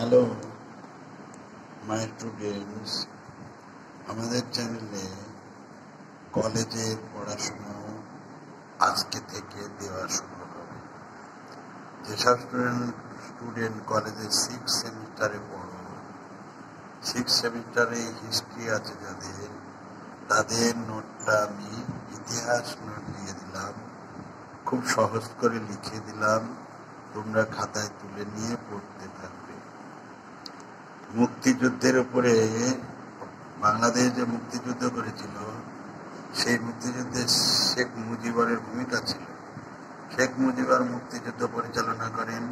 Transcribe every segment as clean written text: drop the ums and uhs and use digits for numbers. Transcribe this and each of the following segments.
Hello my students, আমাদের চ্যানেলে কলেজের পড়াশুনো আজকে থেকে দেওয়া শুরু হবে। যেসব স্টুডেন্ট কলেজে 6 সেমিস্টারে পড়ো, 6 সেমিস্টারে হিস্ট্রি আছে তাদের নোটটা আমি ইতিহাস নোট দিয়ে দিলাম, খুব সহজ করে লিখে দিলাম, তোমরা খাতায় তুলে নিয়ে পড়তে থাকবে। মুক্তিযুদ্ধের উপরে, বাংলাদেশ যে মুক্তিযুদ্ধ করেছিল সেই মুক্তিযুদ্ধে শেখ মুজিবরের ভূমিকা ছিল। শেখ মুজিবর মুক্তিযুদ্ধ পরিচালনা করেন,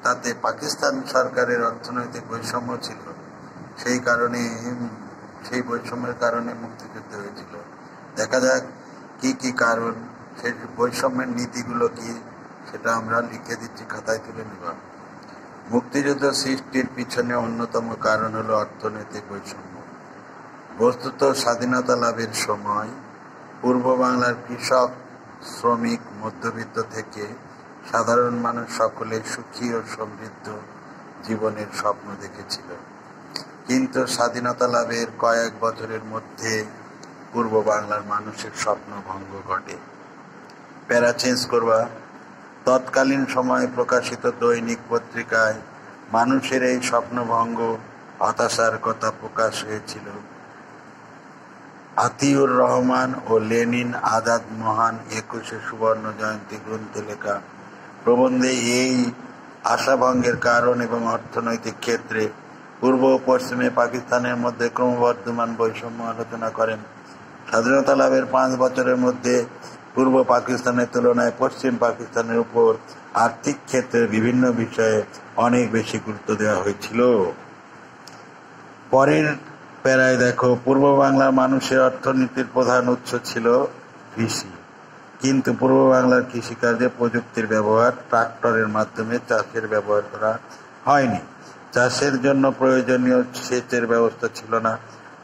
তাতে পাকিস্তান সরকারের অর্থনৈতিক বৈষম্য ছিল, সেই বৈষম্যের কারণে মুক্তিযুদ্ধ হয়েছিল। দেখা যাক কি কি কারণ, সেই বৈষম্যের নীতিগুলো কি, সেটা আমরা লিখে দিচ্ছি, খাতায় তুলে নিবা। মুক্তিযুদ্ধ সৃষ্টির পিছনে অন্যতম কারণ হলো অর্থনৈতিক বৈষম্য। বস্তুত স্বাধীনতা লাভের সময় পূর্ব বাংলার কৃষক, শ্রমিক, মধ্যবিত্ত থেকে সাধারণ মানুষ সকলে সুখী ও সমৃদ্ধ জীবনের স্বপ্ন দেখেছিল। কিন্তু স্বাধীনতা লাভের কয়েক বছরের মধ্যে পূর্ব বাংলার মানুষের স্বপ্ন ভঙ্গ ঘটে। প্যারা চেঞ্জ করবা। তৎকালীন সময়ে প্রকাশিত দৈনিক পত্রিকায় মানুষের এই স্বপ্নভঙ্গ, হতাশার কথা প্রকাশ হয়েছিল। আতিউর রহমান ও লেনিন আজাদ মহান 21শে সুবর্ণ জয়ন্তী গ্রন্থে লেখা প্রবন্ধে এই আশাভঙ্গের কারণ এবং অর্থনৈতিক ক্ষেত্রে পূর্ব ও পশ্চিমে পাকিস্তানের মধ্যে ক্রমবর্ধমান বৈষম্য আলোচনা করেন। স্বাধীনতা লাভের 5 বছরের মধ্যে পূর্ব পাকিস্তানের তুলনায় পশ্চিম পাকিস্তানের উপর আর্থিক ক্ষেত্রে বিভিন্ন বিষয়ে অনেক বেশি গুরুত্ব দেওয়া হয়েছিল। পরের প্যারায় দেখো, পূর্ব বাংলার মানুষের অর্থনীতির প্রধান উৎস ছিল কৃষি, কিন্তু পূর্ব বাংলার কৃষিকাজে প্রযুক্তির ব্যবহার, ট্রাক্টরের মাধ্যমে চাষের ব্যবহার করা হয়নি। চাষের জন্য প্রয়োজনীয় সেচের ব্যবস্থা ছিল না।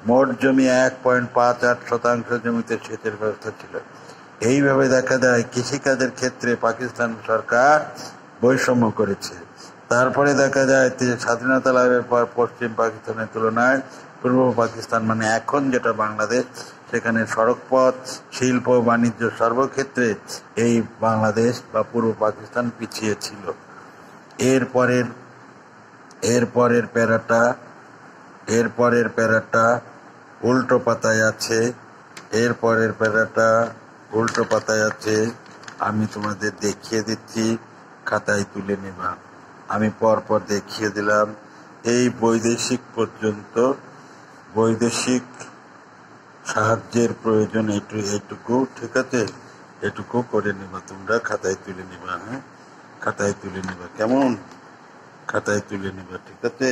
মোট জমি 1.58% জমিতে সেচের ব্যবস্থা ছিল। এইভাবে দেখা যায় কৃষিকাজের ক্ষেত্রে পাকিস্তান সরকার বৈষম্য করেছে। তারপরে দেখা যায় যে স্বাধীনতা লাভের পর পশ্চিম পাকিস্তানের তুলনায় পূর্ব পাকিস্তান, মানে এখন যেটা বাংলাদেশ, সেখানে সড়কপথ, শিল্প, বাণিজ্য সর্বক্ষেত্রে এই বাংলাদেশ বা পূর্ব পাকিস্তান পিছিয়ে ছিল। এরপরের প্যারাটা উল্টো পাতায় আছে। আমি তোমাদের দেখিয়ে দিচ্ছি, খাতায় তুলে নেবা। আমি পরপর দেখিয়ে দিলাম। এই বৈদেশিক সাহায্যের প্রয়োজন এইটুকু, ঠিক আছে? এটুকু করে নেবা, তোমরা খাতায় তুলে নেবা। হ্যাঁ, খাতায় তুলে নেবা, কেমন? খাতায় তুলে নেবা, ঠিক আছে?